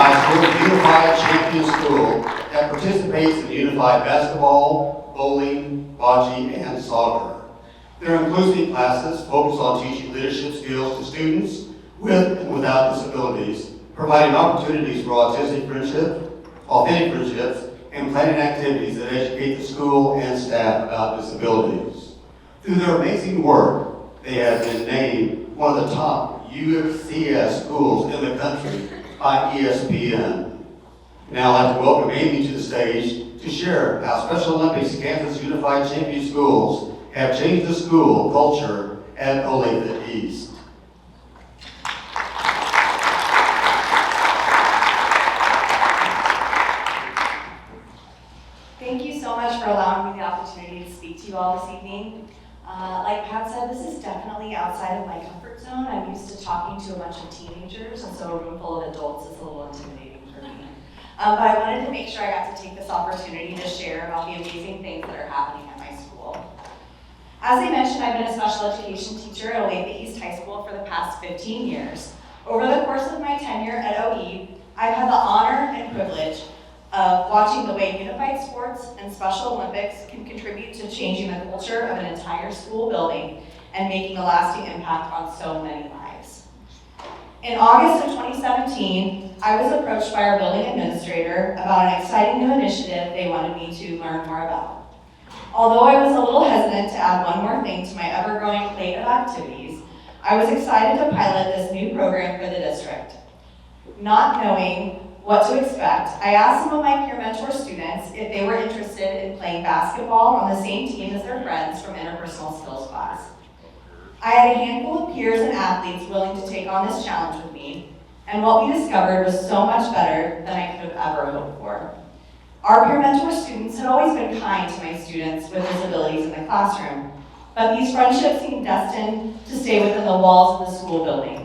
High School is a unified champion school that participates in unified basketball, bowling, bocce, and soccer. Their inclusive classes focus on teaching leadership skills to students with and without disabilities, providing opportunities for authentic friendships, and planning activities that educate the school and staff about disabilities. Through their amazing work, they have been named one of the top UCS schools in the country by ESPN. Now I'd like to welcome Amy to the stage to share how Special Olympics Kansas Unified Champion Schools have changed the school culture at Olathe East. Thank you so much for allowing me the opportunity to speak to you all this evening. Like Pat said, this is definitely outside of my comfort zone. I'm used to talking to a bunch of teenagers, and so a room full of adults is a little intimidating for me. But I wanted to make sure I got to take this opportunity to share about the amazing things that are happening at my school. As I mentioned, I've been a special education teacher at Olathe East High School for the past 15 years. Over the course of my tenure at OE, I've had the honor and privilege of watching the way unified sports and Special Olympics can contribute to changing the culture of an entire school building and making a lasting impact on so many lives. In August of 2017, I was approached by our building administrator about an exciting new initiative they wanted me to learn more about. Although I was a little hesitant to add one more thing to my ever-growing plate of activities, I was excited to pilot this new program for the district. Not knowing what to expect, I asked some of my peer mentor students if they were interested in playing basketball on the same team as their friends from interpersonal skills class. I had a handful of peers and athletes willing to take on this challenge with me, and what we discovered was so much better than I could have ever hoped for. Our peer mentor students had always been kind to my students with disabilities in the classroom, but these friendships seemed destined to stay within the walls of the school building.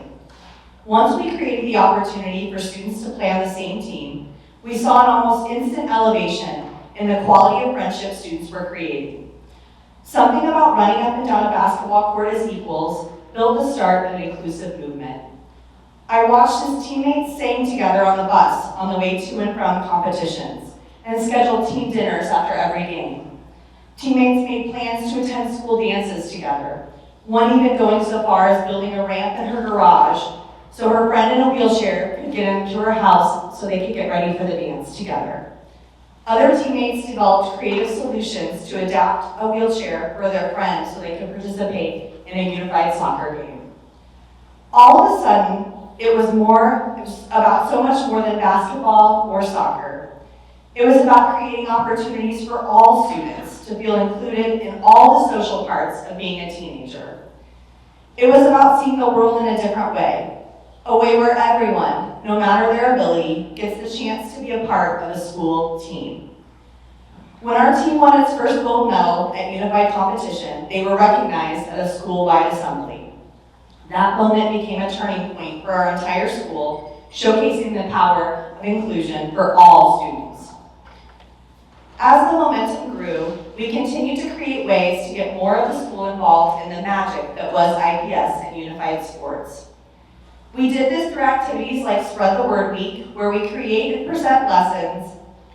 Once we created the opportunity for students to play on the same team, we saw an almost instant elevation in the quality of friendship students were creating. Something about running up and down a basketball court as equals built the start of an inclusive movement. I watched as teammates sang together on the bus on the way to and from competitions and scheduled team dinners after every game. Teammates made plans to attend school dances together, one even going so far as building a ramp in her garage so her friend in a wheelchair could get into her house so they could get ready for the dance together. Other teammates developed creative solutions to adapt a wheelchair for their friend so they could participate in a unified soccer game. All of a sudden, it was about so much more than basketball or soccer. It was about creating opportunities for all students to feel included in all the social parts of being a teenager. It was about seeing the world in a different way. A way where everyone, no matter their ability, gets the chance to be a part of a school team. When our team won its first gold medal at unified competition, they were recognized at a school-wide assembly. That moment became a turning point for our entire school, showcasing the power of inclusion for all students. As the momentum grew, we continued to create ways to get more of the school involved in the magic that was IPS and unified sports. We did this through activities like Spread the Word Week, where we create and present lessons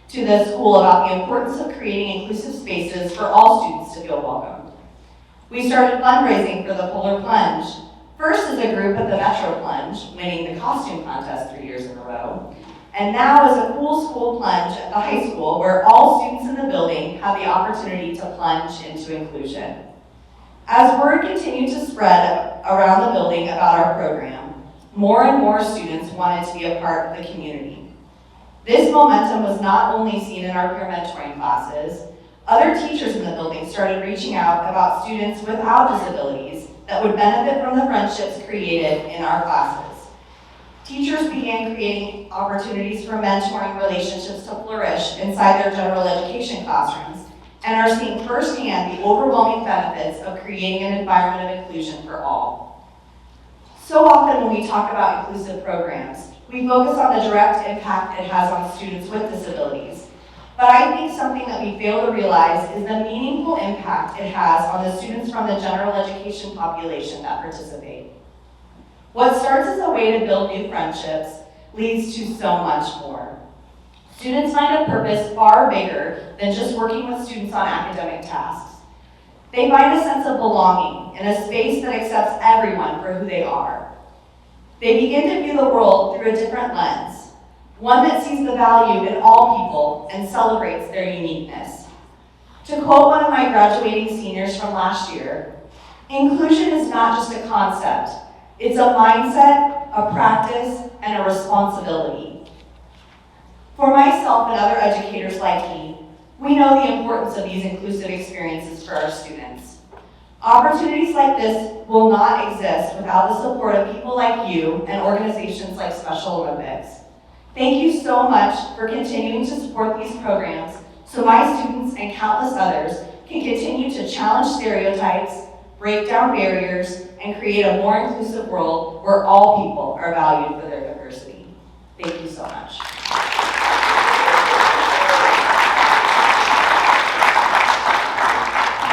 to the school about the importance of creating inclusive spaces for all students to feel welcome. We started fundraising for the Polar Plunge, first as a group at the Metro Plunge, winning the costume contest 3 years in a row, and now as a cool school plunge at the high school where all students in the building have the opportunity to plunge into inclusion. As word continued to spread around the building about our program, more and more students wanted to be a part of the community. This momentum was not only seen in our peer mentoring classes. Other teachers in the building started reaching out about students without disabilities that would benefit from the friendships created in our classes. Teachers began creating opportunities for mentoring relationships to flourish inside their general education classrooms and are seeing firsthand the overwhelming benefits of creating an environment of inclusion for all. So often when we talk about inclusive programs, we focus on the direct impact it has on students with disabilities. But I think something that we fail to realize is the meaningful impact it has on the students from the general education population that participate. What starts as a way to build new friendships leads to so much more. Students find a purpose far bigger than just working with students on academic tasks. They find a sense of belonging in a space that accepts everyone for who they are. They begin to view the world through a different lens, one that sees the value in all people and celebrates their uniqueness. To quote one of my graduating seniors from last year, inclusion is not just a concept, it's a mindset, a practice, and a responsibility. For myself and other educators like me, we know the importance of these inclusive experiences for our students. Opportunities like this will not exist without the support of people like you and organizations like Special Olympics. Thank you so much for continuing to support these programs so my students and countless others can continue to challenge stereotypes, break down barriers, and create a more inclusive world where all people are valued for their diversity. Thank you so much.